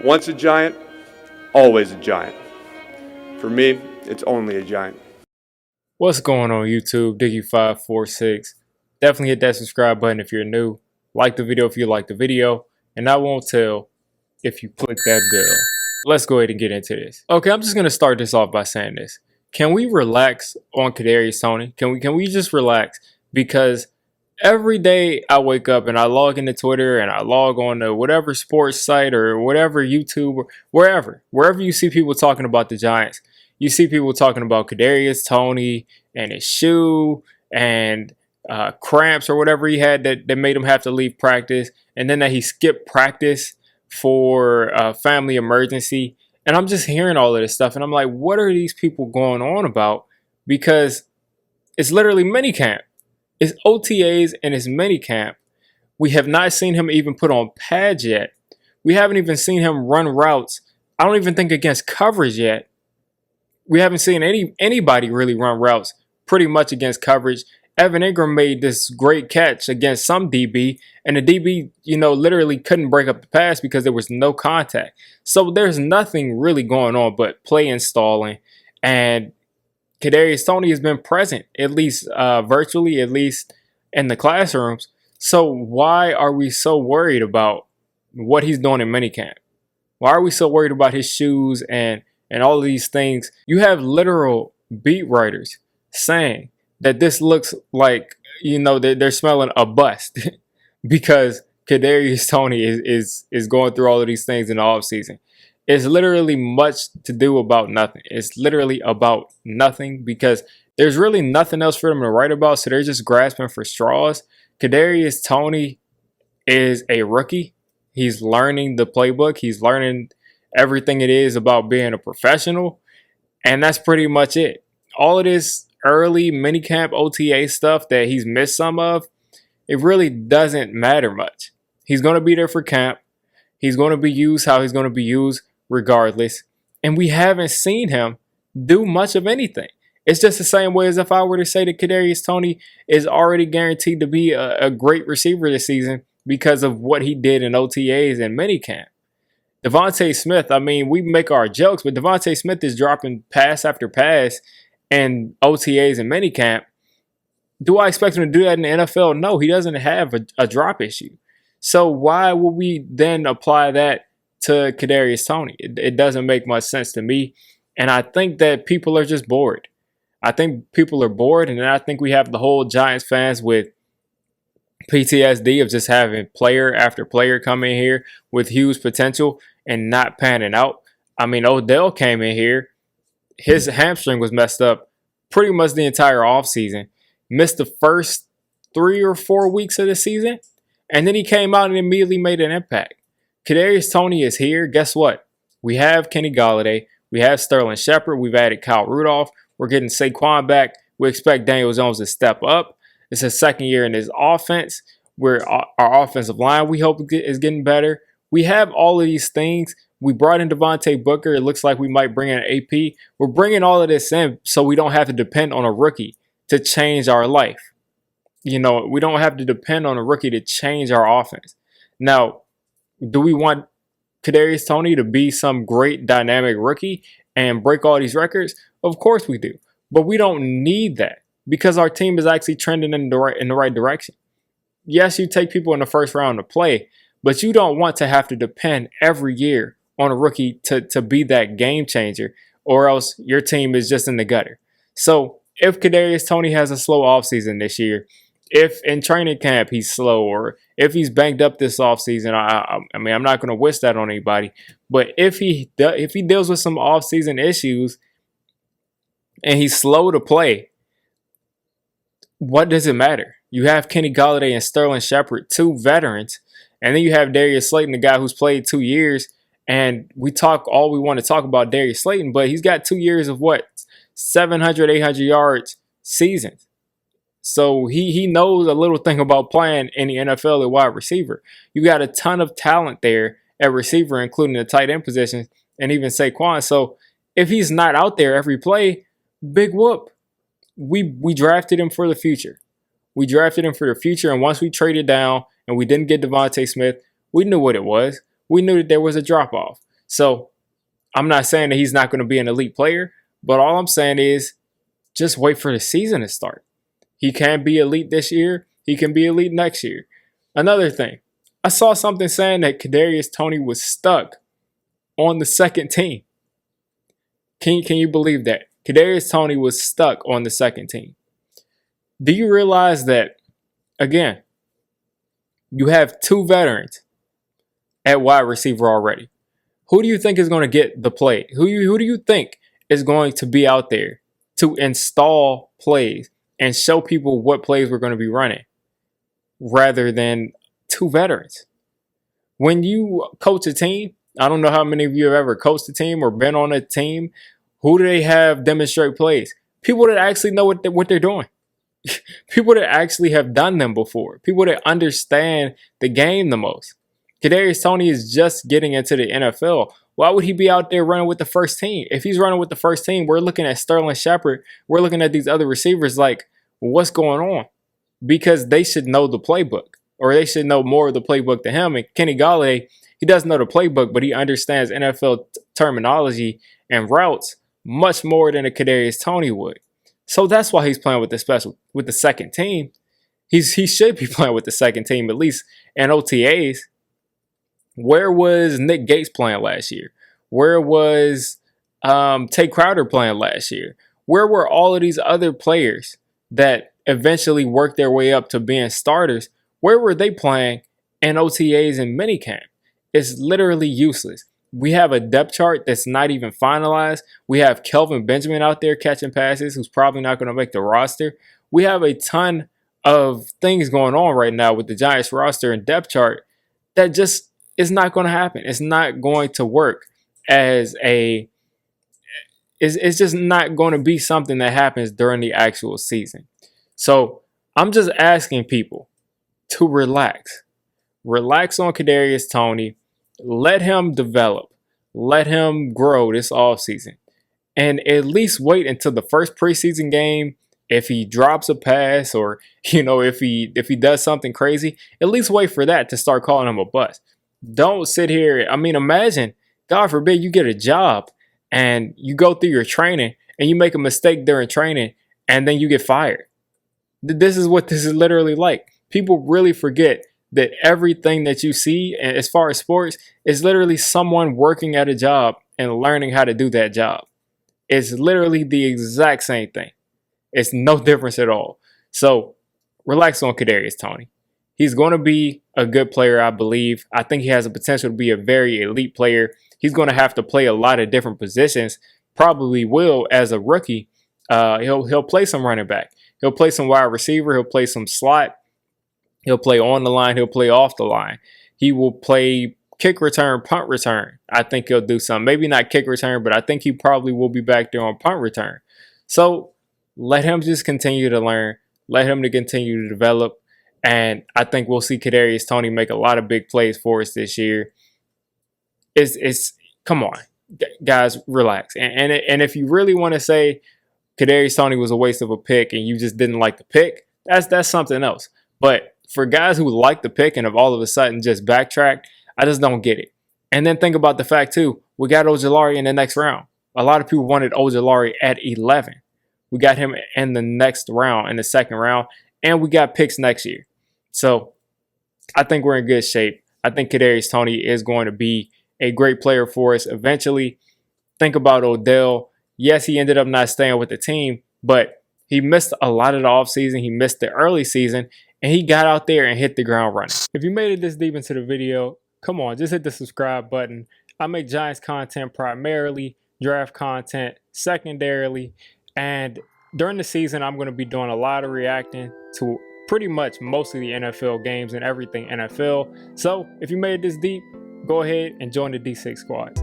Once a giant, always a giant. For me, it's only a giant. What's going on YouTube? Diggy546. Definitely hit that subscribe button if you're new. Like the video if you like the video. And I won't tell if you click that bell. Let's go ahead and get into this. Okay, I'm just going to start this off by saying this. Can we relax on Kadarius Toney? Can we just relax? Because every day I wake up and I log into Twitter and I log on to whatever sports site or whatever YouTube or wherever you see people talking about the Giants, you see people talking about Kadarius Toney and his shoe and cramps or whatever he had that made him have to leave practice, and then that he skipped practice for a family emergency. And I'm just hearing all of this stuff and I'm like, what are these people going on about? Because it's literally minicamp. It's OTAs and it's minicamp. We have not seen him even put on pads yet. We haven't even seen him run routes. I don't even think against coverage yet. We haven't seen anybody really run routes pretty much against coverage. Evan Ingram made this great catch against some DB, and the DB, literally couldn't break up the pass because there was no contact. So there's nothing really going on but play installing, and Kadarius Toney has been present, at least virtually, at least in the classrooms. So why are we so worried about what he's doing in minicamp? Why are we so worried about his shoes and all of these things? You have literal beat writers saying that this looks like, they're smelling a bust because Kadarius Toney is going through all of these things in the offseason. It's literally much to do about nothing. It's literally about nothing because there's really nothing else for them to write about, so they're just grasping for straws. Kadarius Toney is a rookie. He's learning the playbook. He's learning everything it is about being a professional, and that's pretty much it. All of this early minicamp OTA stuff that he's missed some of, it really doesn't matter much. He's going to be there for camp. He's going to be used how he's going to be used regardless. And we haven't seen him do much of anything. It's just the same way as if I were to say that Kadarius Toney is already guaranteed to be a great receiver this season because of what he did in OTAs and minicamp. Devontae Smith, we make our jokes, but Devontae Smith is dropping pass after pass and OTAs and minicamp. Do I expect him to do that in the NFL? No, he doesn't have a drop issue. So why would we then apply that to Kadarius Toney? It doesn't make much sense to me. And I think that people are just bored. I think people are bored, and I think we have the whole Giants fans with PTSD of just having player after player come in here with huge potential and not panning out. Odell came in here. His hamstring was messed up pretty much the entire offseason. Missed the first 3 or 4 weeks of the season. And then he came out and immediately made an impact. Kadarius Toney is here. Guess what? We have Kenny Golladay. We have Sterling Shepard. We've added Kyle Rudolph. We're getting Saquon back. We expect Daniel Jones to step up. It's his second year in his offense. Our offensive line, we hope, is getting better. We have all of these things. We brought in Devontae Booker. It looks like we might bring in an AP. We're bringing all of this in so we don't have to depend on a rookie to change our life. We don't have to depend on a rookie to change our offense. Now, do we want Kadarius Toney to be some great dynamic rookie and break all these records? Of course we do. But we don't need that because our team is actually trending in the right direction. Yes, you take people in the first round to play, but you don't want to have to depend every year on a rookie to be that game changer, or else your team is just in the gutter. So if Kadarius Toney has a slow offseason this year, if in training camp he's slow, or if he's banged up this offseason, I'm not going to wish that on anybody. But if he deals with some offseason issues and he's slow to play, what does it matter? You have Kenny Golladay and Sterling Shepard, 2 veterans, and then you have Darius Slayton, the guy who's played 2 years. And we talk all we want to talk about Darius Slayton, but he's got 2 years of 700, 800 yards seasons. So he knows a little thing about playing in the NFL at wide receiver. You got a ton of talent there at receiver, including the tight end positions and even Saquon. So if he's not out there every play, big whoop. We drafted him for the future. We drafted him for the future, and once we traded down and we didn't get Devontae Smith, we knew what it was. We knew that there was a drop-off. So I'm not saying that he's not going to be an elite player, but all I'm saying is just wait for the season to start. He can be elite this year. He can be elite next year. Another thing, I saw something saying that Kadarius Toney was stuck on the second team. Can you believe that? Kadarius Toney was stuck on the second team. Do you realize that, again, you have two veterans at wide receiver already? Who do you think is going to get the play? Who do you think is going to be out there to install plays and show people what plays we're going to be running rather than two veterans? When you coach a team, I don't know how many of you have ever coached a team or been on a team. Who do they have demonstrate plays? People that actually know what they're doing. People that actually have done them before. People that understand the game the most. Kadarius Toney is just getting into the NFL. Why would he be out there running with the first team? If he's running with the first team, we're looking at Sterling Shepard. We're looking at these other receivers like, what's going on? Because they should know the playbook, or they should know more of the playbook than him. And Kenny Galladay, he doesn't know the playbook, but he understands NFL terminology and routes much more than a Kadarius Toney would. So that's why he's playing with the second team. He should be playing with the second team, at least in OTAs. Where was Nick Gates playing last year? Where was Tay Crowder playing last year? Where were all of these other players that eventually worked their way up to being starters? Where were they playing in OTAs and minicamp? It's literally useless. We have a depth chart that's not even finalized. We have Kelvin Benjamin out there catching passes, who's probably not going to make the roster. We have a ton of things going on right now with the Giants roster and depth chart that just is not going to happen. It's not going to work as a... It's just not going to be something that happens during the actual season. So I'm just asking people to relax. Relax on Kadarius Toney. Let him develop. Let him grow this offseason. And at least wait until the first preseason game. If he drops a pass or, if he does something crazy, at least wait for that to start calling him a bust. Don't sit here. Imagine, God forbid, you get a job and you go through your training and you make a mistake during training and then you get fired. This is what this is literally like. People really forget that everything that you see as far as sports is literally someone working at a job and learning how to do that job. It's literally the exact same thing. It's no difference at all. So relax on Kadarius Toney. He's going to be a good player, I believe. I think he has the potential to be a very elite player. He's going to have to play a lot of different positions. Probably will as a rookie. He'll play some running back. He'll play some wide receiver. He'll play some slot. He'll play on the line. He'll play off the line. He will play kick return, punt return. I think he'll do something. Maybe not kick return, but I think he probably will be back there on punt return. So let him just continue to learn. Let him to continue to develop. And I think we'll see Kadarius Toney make a lot of big plays for us this year. It's come on, guys, relax. And if you really want to say Kadarius Toney was a waste of a pick and you just didn't like the pick, that's something else. But for guys who like the pick and have all of a sudden just backtracked, I just don't get it. And then think about the fact, too, we got Ojulari in the next round. A lot of people wanted Ojulari at 11. We got him in the next round, in the second round, and we got picks next year. So I think we're in good shape. I think Kadarius Toney is going to be a great player for us eventually. Think about Odell. Yes, he ended up not staying with the team, but he missed a lot of the offseason. He missed the early season, and he got out there and hit the ground running. If you made it this deep into the video, come on, just hit the subscribe button. I make Giants content primarily, draft content secondarily, and during the season, I'm going to be doing a lot of reacting to pretty much most of the NFL games and everything NFL. So if you made it this deep, go ahead and join the D6 squad.